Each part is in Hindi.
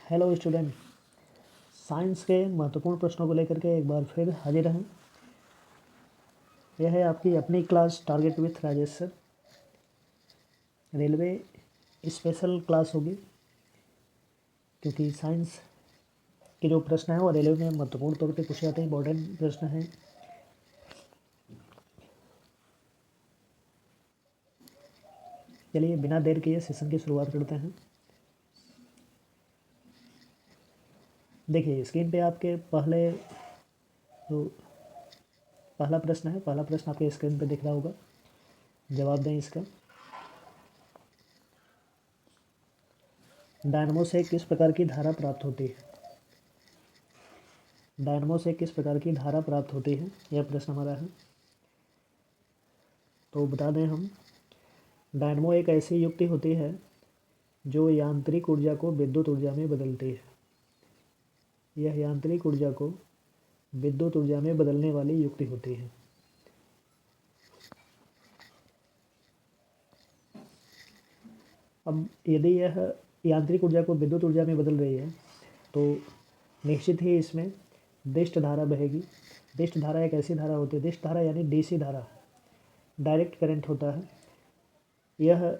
हेलो स्टूडेंट, साइंस के महत्वपूर्ण प्रश्नों को लेकर के एक बार फिर हाजिर हैं। यह है आपकी अपनी class target with Rajesh sir. Railway special class होगी क्योंकि साइंस के जो प्रश्न हैं वो रेलवे में महत्वपूर्ण तौर पे पूछे जाते हैं, इंपॉर्टेंट प्रश्न हैं। चलिए बिना देर किए सेशन की शुरुआत करते हैं। देखिए स्क्रीन पे आपके जो पहला प्रश्न है, पहला प्रश्न आपके स्क्रीन पे दिख रहा होगा। जवाब दें इसका। डायनमो से किस प्रकार की धारा प्राप्त होती है? डायनमो से किस प्रकार की धारा प्राप्त होती है, यह प्रश्न हमारा है। तो बता दें हम, डायनमो एक ऐसी युक्ति होती है जो यांत्रिक ऊर्जा को विद्युत ऊर्जा में बदलती है। यह यांत्रिक ऊर्जा को विद्युत ऊर्जा में बदलने वाली युक्ति होती है। अब यदि यह यांत्रिक ऊर्जा को विद्युत ऊर्जा में बदल रही है तो निश्चित ही इसमें दिष्ट धारा बहेगी। दिष्ट धारा एक ऐसी धारा होती है, दिष्ट धारा यानी डीसी धारा, डायरेक्ट करंट होता है। यह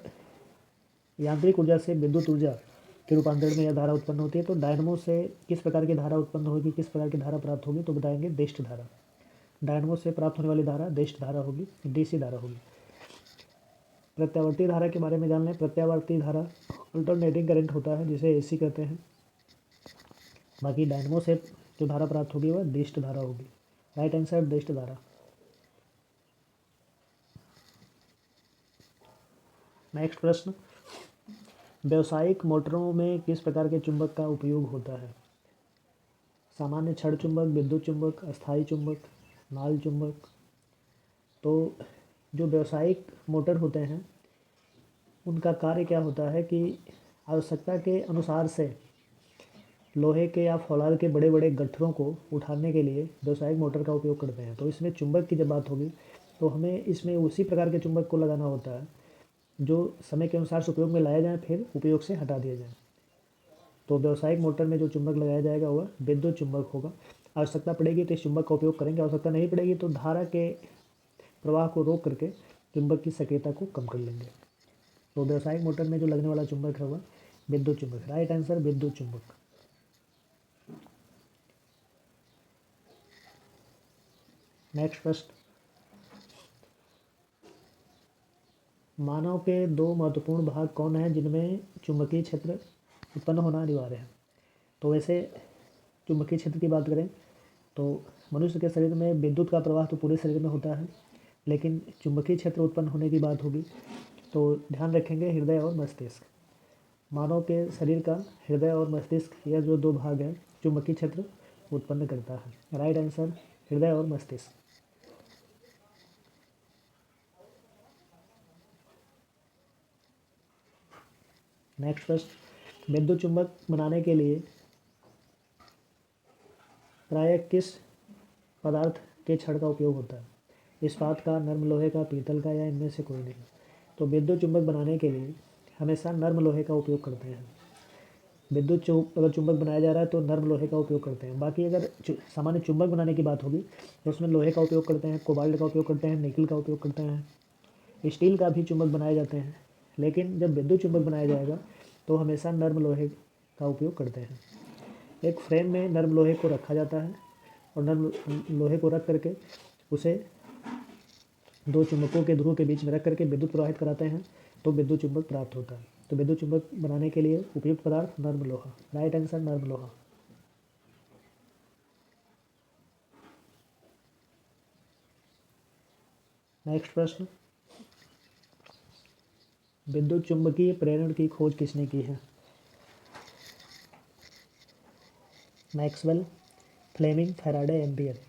यांत्रिक ऊर्जा से विद्युत ऊर्जा के रूपांतरण में यह धारा उत्पन्न होती है। तो डायनमो से किस प्रकार की धारा उत्पन्न होगी, किस प्रकार की धारा प्राप्त होगी, तो बताएंगे दिष्ट धारा। डायनमो से प्राप्त होने वाली धारा दिष्ट धारा होगी, डीसी धारा होगी। प्रत्यावर्ती धारा के बारे में जान लें। प्रत्यावर्ती धारा अल्टरनेटिंग करंट होता है, जिसे एसी कहते हैं। बाकी डायनमो से जो धारा प्राप्त होगी वह दिष्ट धारा होगी। राइट आंसर दिष्ट धारा। नेक्स्ट प्रश्न, व्यावसायिक मोटरों में किस प्रकार के चुंबक का उपयोग होता है? सामान्य छड़ चुंबक, विद्युत चुंबक, अस्थायी चुंबक, नाल चुंबक। तो जो व्यावसायिक मोटर होते हैं उनका कार्य क्या होता है कि आवश्यकता के अनुसार से लोहे के या फौलाद के बड़े बड़े गट्ठरों को उठाने के लिए व्यावसायिक मोटर का उपयोग करते हैं। तो इसमें चुंबक की जब बात होगी तो हमें इसमें उसी प्रकार के चुंबक को लगाना होता है जो समय के अनुसार से उपयोग में लाया जाए, फिर उपयोग से हटा दिया जाए। तो व्यावसायिक मोटर में जो चुंबक लगाया जाएगा वह विद्युत चुंबक होगा। आवश्यकता पड़ेगी तो इस चुंबक का उपयोग करेंगे, आवश्यकता नहीं पड़ेगी तो धारा के प्रवाह को रोक करके चुंबक की सक्रियता को कम कर लेंगे। तो व्यावसायिक मोटर में जो लगने वाला चुंबक है वह विद्युत चुंबक। राइट आंसर विद्युत चुंबक। नेक्स्ट प्रश्न, मानव के दो महत्वपूर्ण भाग कौन हैं जिनमें चुंबकीय क्षेत्र उत्पन्न होना अनिवार्य है? तो वैसे चुंबकीय क्षेत्र की बात करें तो मनुष्य के शरीर में विद्युत का प्रवाह तो पूरे शरीर में होता है, लेकिन चुंबकीय क्षेत्र उत्पन्न होने की बात होगी तो ध्यान रखेंगे हृदय और मस्तिष्क। मानव के शरीर का हृदय और मस्तिष्क, यह जो दो भाग हैं चुंबकीय क्षेत्र उत्पन्न करता है। राइट आंसर हृदय और मस्तिष्क। नेक्स्ट प्रश्न, विद्युत चुंबक बनाने के लिए प्रायः किस पदार्थ के छड़ का उपयोग होता है? इस्पात का, नर्म लोहे का, पीतल का, या इनमें से कोई नहीं? तो विद्युत चुंबक बनाने के लिए हमेशा नर्म लोहे का उपयोग करते हैं। अगर चुंबक बनाया जा रहा है तो नर्म लोहे का उपयोग करते हैं। बाकी अगर सामान्य चुंबक बनाने की बात होगी तो उसमें लोहे का उपयोग करते हैं, कोबाल्ट का उपयोग करते हैं, निकल का उपयोग करते हैं, स्टील का भी चुंबक बनाए जाते हैं। लेकिन जब विद्युत चुंबक बनाया जाएगा तो हमेशा नर्म लोहे का उपयोग करते हैं। एक फ्रेम में नर्म लोहे को रखा जाता है और नर्म लोहे को रख करके उसे दो चुंबकों के ध्रुव के बीच में रख करके विद्युत प्रवाहित कराते हैं तो विद्युत चुंबक प्राप्त होता है। तो विद्युत चुंबक बनाने के लिए उपयुक्त पदार्थ नर्म लोहा। राइट आंसर नर्म लोहा। नेक्स्ट प्रश्न, विद्युत चुंबकीय प्रेरण की खोज किसने की है? Maxwell, Fleming, Faraday, Ampere.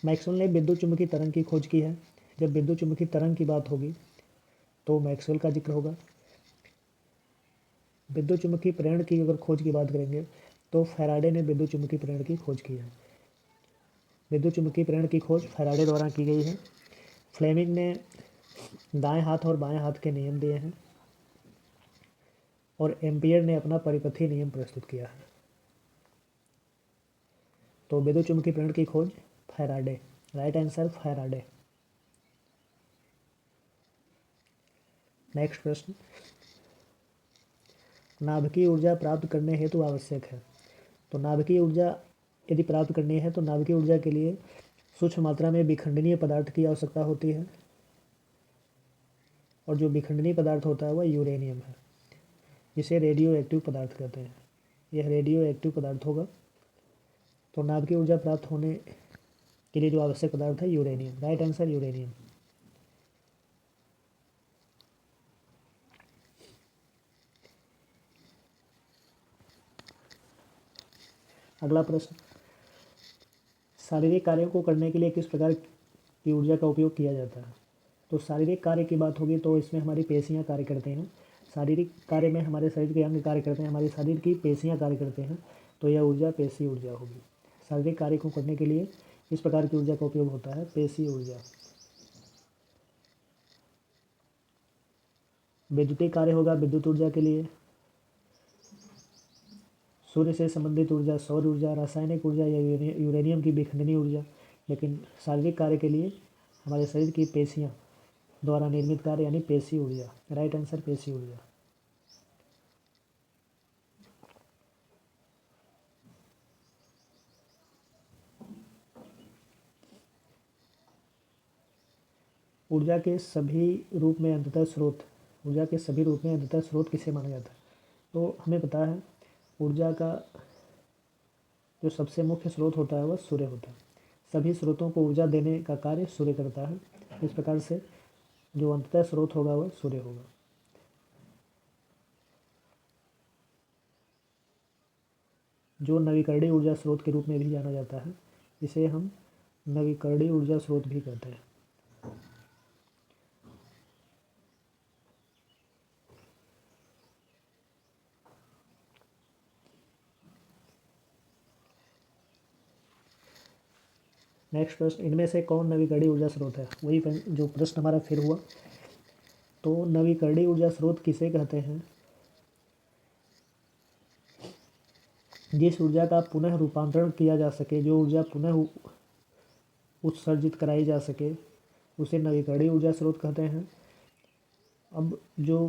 Maxwell ने विद्युत चुंबकीय तरंग की खोज की है। जब विद्युत चुंबकीय तरंग की बात होगी तो मैक्सवेल का जिक्र होगा। विद्युत चुंबकीय प्रेरण की अगर खोज की बात करेंगे तो फैराडे ने विद्युत चुंबकीय प्रेरण की खोज की है। विद्युत चुंबकीय प्रेरण की खोज फैराडे द्वारा की गई है। फ्लेमिंग ने दाएं हाथ और बाएं हाथ के नियम दिए हैं। और एम्पियर ने अपना परिपथी नियम प्रस्तुत किया है? तो विद्युत चुम्बकीय प्रेरण की खोज Faraday. Right answer Faraday. Next प्रश्न, नाभिकीय ऊर्जा प्राप्त करने हेतु आवश्यक है। तो नाभिकीय ऊर्जा यदि प्राप्त करनी है तो नाभिकीय ऊर्जा के लिए सूक्ष्म मात्रा में विखंडनीय पदार्थ की आवश्यकता होती है, और जो विखंडनीय पदार्थ होता है वह यूरेनियम है, जिसे रेडियो एक्टिव पदार्थ कहते हैं। यह रेडियो एक्टिव पदार्थ होगा। तो नाभिकीय ऊर्जा प्राप्त होने के लिए जो आवश्यक पदार्थ है यूरेनियम। Right answer uranium. अगला प्रश्न, शारीरिक कार्यों को करने के लिए किस प्रकार की ऊर्जा का उपयोग किया जाता है? तो शारीरिक कार्य की बात होगी तो इसमें हमारी पेशियां कार्य करते हैं। शारीरिक कार्य में हमारे शरीर के अंग कार्य करते हैं, हमारे शरीर की पेशियां कार्य करते हैं, तो यह ऊर्जा पेशी ऊर्जा होगी। शारीरिक कार्य को करने के लिए इस प्रकार की ऊर्जा का उपयोग होता है, पेशी ऊर्जा। विद्युतीय कार्य होगा विद्युत ऊर्जा के लिए, सूर्य से संबंधित ऊर्जा सौर ऊर्जा, रासायनिक ऊर्जा या यूरेनियम की विखंडनीय ऊर्जा। लेकिन शारीरिक कार्य के लिए हमारे शरीर की पेशियां द्वारा निर्मित कार्य यानी पेशी ऊर्जा। राइट आंसर पेशी ऊर्जा। ऊर्जा के सभी रूप में अंततः स्रोत, ऊर्जा के सभी रूप में अंततः स्रोत किसे माना जाता है? तो हमें पता है ऊर्जा का जो सबसे मुख्य स्रोत होता है वह सूर्य होता है। सभी स्रोतों को ऊर्जा देने का कार्य सूर्य करता है। इस प्रकार से जो अंततः स्रोत होगा वह सूर्य होगा। जो नवीकरणीय ऊर्जा स्रोत के रूप में भी जाना जाता है, इसे हम नवीकरणीय ऊर्जा स्रोत भी कहते हैं। नेक्स्ट प्रश्न, इनमें से कौन नवीकरणीय ऊर्जा स्रोत है? वही जो प्रश्न हमारा फिर हुआ। तो नवीकरणीय ऊर्जा स्रोत किसे कहते हैं? जिस ऊर्जा का पुनः रूपांतरण किया जा सके, जो ऊर्जा पुनः उत्सर्जित कराई जा सके, उसे नवीकरणीय ऊर्जा स्रोत कहते हैं। अब जो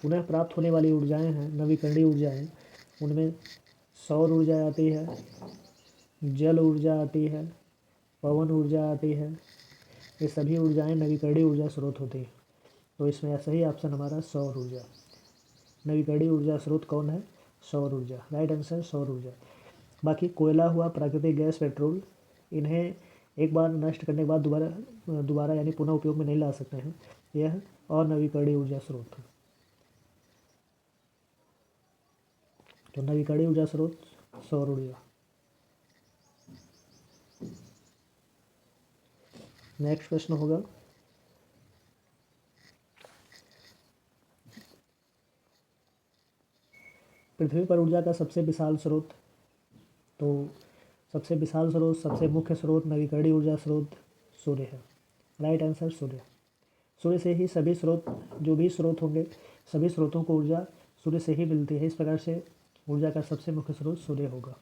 पुनः प्राप्त होने वाली ऊर्जाएं हैं नवीकरणीय ऊर्जाएं, उनमें सौर ऊर्जा आती है, जल ऊर्जा आती है, पवन ऊर्जा आती है। ये सभी ऊर्जाएं नवीकरणीय ऊर्जा स्रोत होती हैं। तो इसमें सही ऑप्शन हमारा सौर ऊर्जा। नवीकरणीय ऊर्जा स्रोत कौन है? सौर ऊर्जा। राइट आंसर सौर ऊर्जा। बाकी कोयला हुआ, प्राकृतिक गैस, पेट्रोल, इन्हें एक बार नष्ट करने के बाद दोबारा यानी पुनः उपयोग में नहीं ला सकते हैं। यह अनवीकरणीय ऊर्जा स्रोत है। तो नवीकरणीय ऊर्जा स्रोत सौर ऊर्जा। नेक्स्ट प्रश्न होगा, पृथ्वी पर ऊर्जा का सबसे विशाल स्रोत। तो सबसे विशाल स्रोत, सबसे मुख्य स्रोत, नवीकरणीय ऊर्जा स्रोत सूर्य है। राइट आंसर सूर्य। सूर्य से ही सभी स्रोत, जो भी स्रोत होंगे, सभी स्रोतों को ऊर्जा सूर्य से ही मिलती है। इस प्रकार से ऊर्जा का सबसे मुख्य स्रोत सूर्य होगा।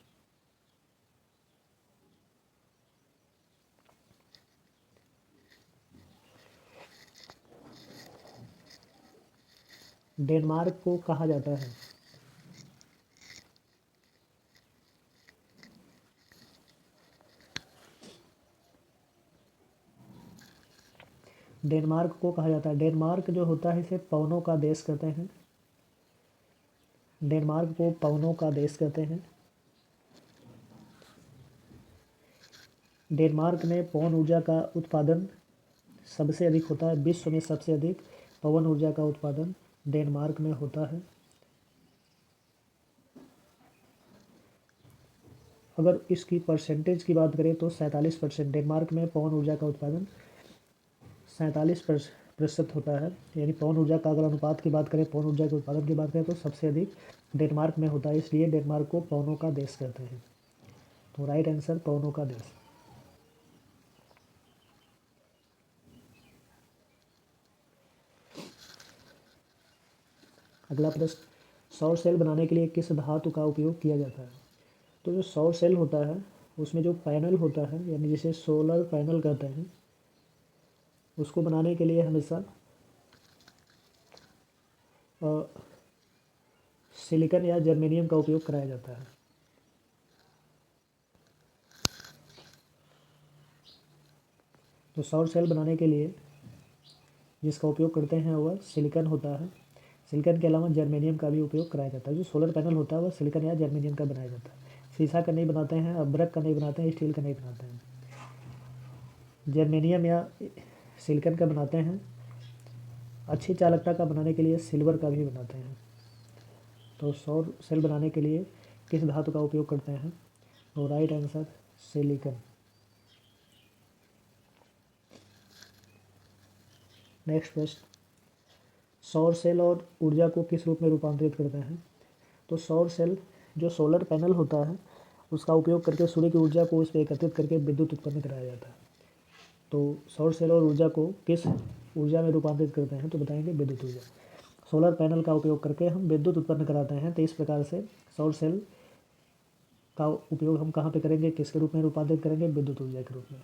डेनमार्क को कहा जाता है? डेनमार्क को कहा जाता है, डेनमार्क जो होता है इसे पवनों का देश कहते हैं। डेनमार्क को पवनों का देश कहते हैं। डेनमार्क में पवन ऊर्जा का उत्पादन सबसे अधिक होता है। विश्व में सबसे अधिक पवन ऊर्जा का उत्पादन डेनमार्क में होता है। अगर इसकी परसेंटेज की बात करें तो 47%। डेनमार्क में पवन ऊर्जा का उत्पादन 47% होता है। यानी पवन ऊर्जा का अगर अनुपात की बात करें, पवन ऊर्जा के उत्पादन की बात करें तो सबसे अधिक डेनमार्क में होता है। इसलिए डेनमार्क को पवनों का देश कहते हैं। तो राइट आंसर पवनों का देश। अगला प्रश्न, सौर सेल बनाने के लिए किस धातु का उपयोग किया जाता है? तो जो सौर सेल होता है उसमें जो पैनल होता है, यानी जिसे सोलर पैनल कहते हैं, उसको बनाने के लिए हमेशा सिलिकॉन या जर्मेनियम का उपयोग कराया जाता है। तो सौर सेल बनाने के लिए जिसका उपयोग करते हैं वह सिलिकॉन होता है। सिलिकॉन के अलावा जर्मेनियम का भी उपयोग कराया जाता है। जो सोलर पैनल होता है वह सिलिकॉन या जर्मेनियम का बनाया जाता है। शीशा का नहीं बनाते हैं, अब्रक का नहीं बनाते हैं, स्टील का नहीं बनाते हैं। जर्मेनियम या सिलिकॉन का बनाते हैं। अच्छी चालकता का बनाने के लिए सिल्वर का भी बनाते हैं। तो सौर सेल बनाने के लिए किस धातु का उपयोग करते हैं? तो राइट आंसर सिलिकॉन। नेक्स्ट प्रश्न, सौर सेल और ऊर्जा को किस रूप में रूपांतरित करते हैं? तो सौर सेल जो सोलर पैनल होता है उसका उपयोग करके सूर्य की ऊर्जा को उस पर एकत्रित करके विद्युत उत्पन्न कराया जाता है। तो सौर सेल और ऊर्जा को किस ऊर्जा में रूपांतरित करते हैं? तो बताएंगे विद्युत ऊर्जा। सोलर पैनल का उपयोग करके हम विद्युत उत्पन्न कराते हैं। तो इस प्रकार से सौर सेल का उपयोग हम कहाँ पे करेंगे, किसके रूप में रूपांतरित करेंगे? विद्युत ऊर्जा के रूप में।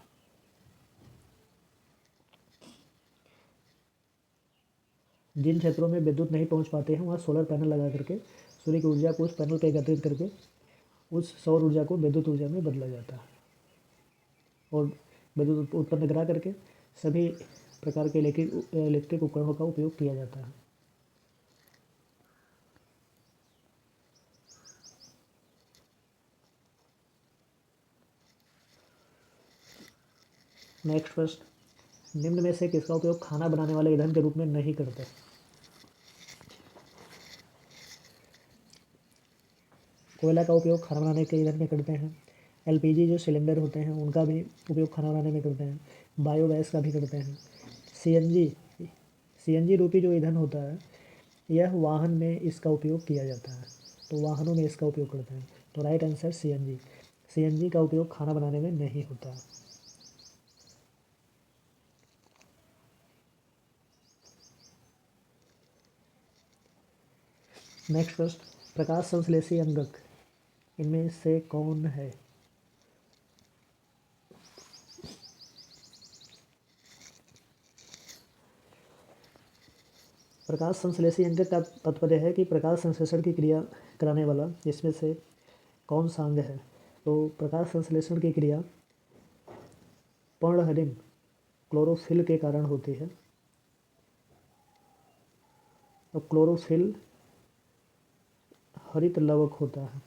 जिन क्षेत्रों में विद्युत नहीं पहुंच पाते हैं वहाँ सोलर पैनल लगा करके सूर्य की ऊर्जा को उस पैनल पर एकत्रित करके उस सौर ऊर्जा को विद्युत ऊर्जा में बदला जाता है और विद्युत उत्पन्न करा करके सभी प्रकार के इलेक्ट्रिक उपकरणों का उपयोग किया जाता है। नेक्स्ट प्रश्न, निम्न में से किसका उपयोग खाना बनाने वाले ईंधन के रूप में नहीं करते? कोयला का उपयोग खाना बनाने के ईंधन में करते हैं। एलपीजी जो सिलेंडर होते हैं उनका भी उपयोग खाना बनाने में करते हैं। बायोगैस का भी करते हैं। सीएनजी सीएनजी रूपी जो ईंधन होता है यह वाहन में इसका उपयोग किया जाता है। तो वाहनों में इसका उपयोग करते हैं। तो राइट आंसर सीएनजी। सीएनजी का उपयोग खाना बनाने में नहीं होता। नेक्स्ट प्रश्न, प्रकाश संश्लेषी अंगक इनमें से कौन है? प्रकाश संश्लेषी अंगक का तात्पर्य है कि प्रकाश संश्लेषण की क्रिया कराने वाला इसमें से कौन सा अंग है? तो प्रकाश संश्लेषण की क्रिया पर्णहरित क्लोरोफिल के कारण होती है। और क्लोरोफिल हरित लवक होता है।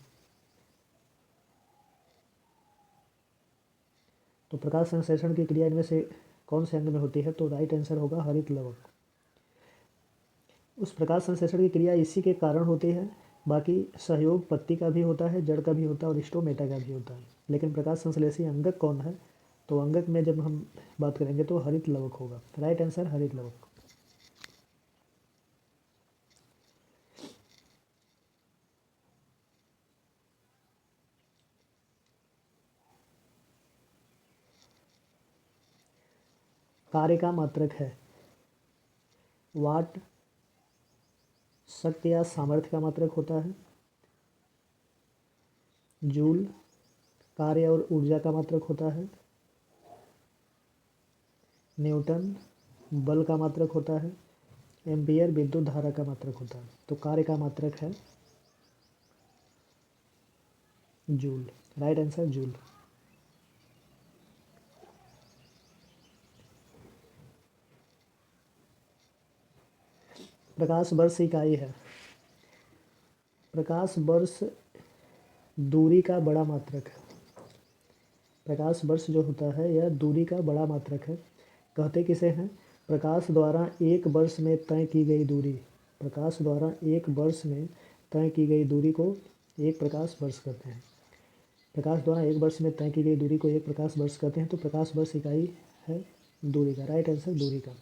तो प्रकाश संश्लेषण की क्रिया इनमें से कौन से अंग में होती है? तो राइट आंसर होगा हरित लवक। उस प्रकाश संश्लेषण की क्रिया इसी के कारण होती है। बाकी सहयोग पत्ती का भी होता है, जड़ का भी होता है और स्टोमेटा का भी होता है। लेकिन प्रकाश संश्लेषी अंगक कौन है? तो अंगक में जब हम बात करेंगे तो हरित लवक होगा। राइट आंसर हरित लवक। कार्य का मात्रक है। वाट शक्ति या सामर्थ्य का मात्रक होता है। जूल कार्य और ऊर्जा का मात्रक होता है। न्यूटन बल का मात्रक होता है। एम्पियर विद्युत धारा का मात्रक होता है। तो कार्य का मात्रक है जूल। Right answer joule. प्रकाश वर्ष इकाई है। प्रकाश वर्ष दूरी का बड़ा मात्रक है। प्रकाश वर्ष जो होता है यह दूरी का बड़ा मात्रक है। कहते किसे हैं? प्रकाश द्वारा एक वर्ष में तय की गई दूरी। प्रकाश द्वारा एक वर्ष में तय की गई दूरी को एक प्रकाश वर्ष कहते हैं। प्रकाश द्वारा एक वर्ष में तय की गई दूरी को एक प्रकाश वर्ष कहते हैं। तो प्रकाश वर्ष इकाई है दूरी का। राइट आंसर दूरी का।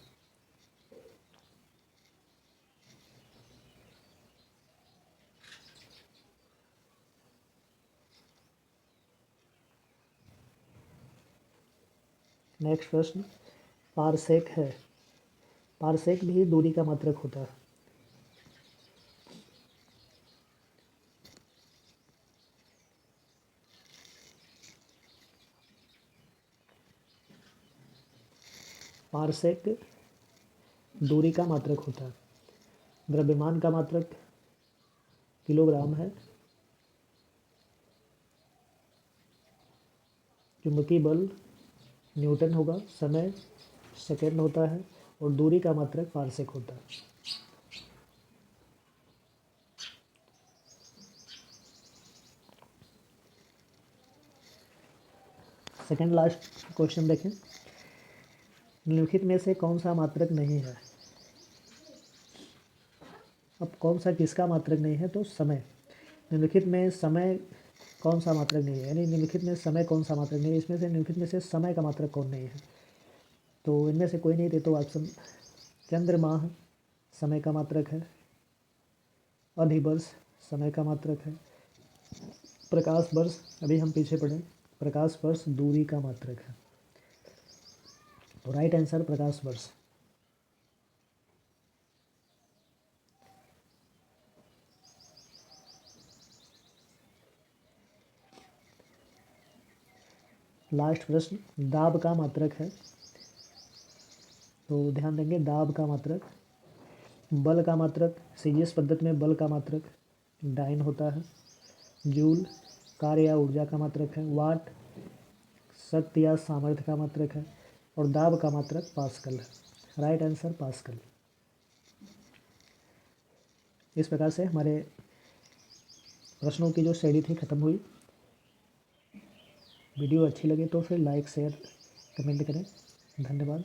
नेक्स्ट प्रश्न, पारसेक है। पारसेक भी दूरी का मात्रक होता है। पारसेक दूरी का मात्रक होता है। द्रव्यमान का मात्रक किलोग्राम है। चुंबकीय बल न्यूटन होगा। समय सेकंड होता है और दूरी का मात्रक पारसेक होता है। सेकंड लास्ट क्वेश्चन देखें। निम्नलिखित में से कौन सा मात्रक नहीं है? अब कौन सा किसका मात्रक नहीं है? तो समय। निम्नलिखित में समय कौन सा मात्रक नहीं है, यानी निम्नलिखित में समय कौन सा मात्रक नहीं है, इसमें से निम्नलिखित में से समय का मात्रक कौन नहीं है? तो इनमें से कोई नहीं दे तो ऑप्शन चंद्रमाह समय का मात्रक है, अधिवर्ष समय का मात्रक है, प्रकाश वर्ष अभी हम पीछे पढ़े प्रकाश वर्ष दूरी का मात्रक है। तो राइट आंसर प्रकाश वर्ष। लास्ट प्रश्न, दाब का मात्रक है। तो ध्यान देंगे, दाब का मात्रक। बल का मात्रक, सीजीएस पद्धति में बल का मात्रक डाइन होता है। जूल कार्य या ऊर्जा का मात्रक है। वाट शक्ति या सामर्थ्य का मात्रक है। और दाब का मात्रक पास्कल है। Right answer pascal. इस प्रकार से हमारे प्रश्नों की जो श्रेणी थी खत्म हुई। वीडियो अच्छी लगे तो फिर लाइक शेयर कमेंट करें। धन्यवाद।